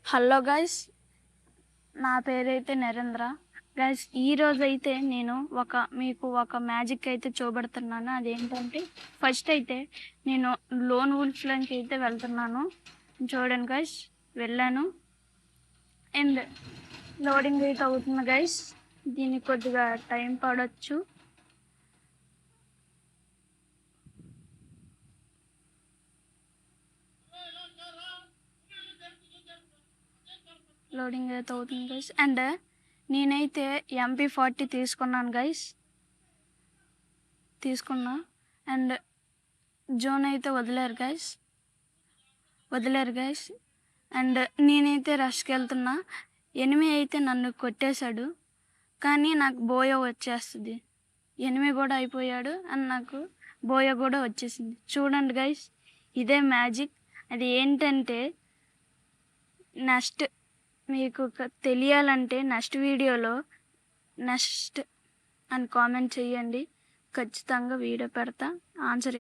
Hello guys, నా పేరైతే Narendra. Guys, ఈరోజైతే నేను మీకు ఒక మ్యాజిక్ అయితే చూపెడుతున్నాను. అదేంటంటే ఫస్ట్ అయితే నేను లోన్ వుల్ఫ్లోకి అయితే వెళ్తున్నాను. చూడండి గైస్, వెళ్ళాను అండ్ లోడింగ్ అయితే అవుతుంది గైస్. దీనికి కొద్దిగా టైం పడవచ్చు. లోడింగ్ అయితే అవుతుంది గైస్. అండ్ నేనైతే MP40 తీసుకున్నాను గైస్. అండ్ జోన్ అయితే వదిలేరు గైస్. అండ్ నేనైతే రష్కి వెళ్తున్నా. ఎనిమి అయితే నన్ను కొట్టేశాడు, కానీ నాకు బోయో వచ్చేస్తుంది. ఎనిమి కూడా అయిపోయాడు అండ్ నాకు బోయో కూడా వచ్చేసింది. చూడండి గైస్, ఇదే మ్యాజిక్. అది ఏంటంటే నెక్స్ట్ మీకు తెలియాలంటే నెక్స్ట్ వీడియోలో నెక్స్ట్ అని కామెంట్ చేయండి. ఖచ్చితంగా వీడియో పెడతా. ఆన్సర్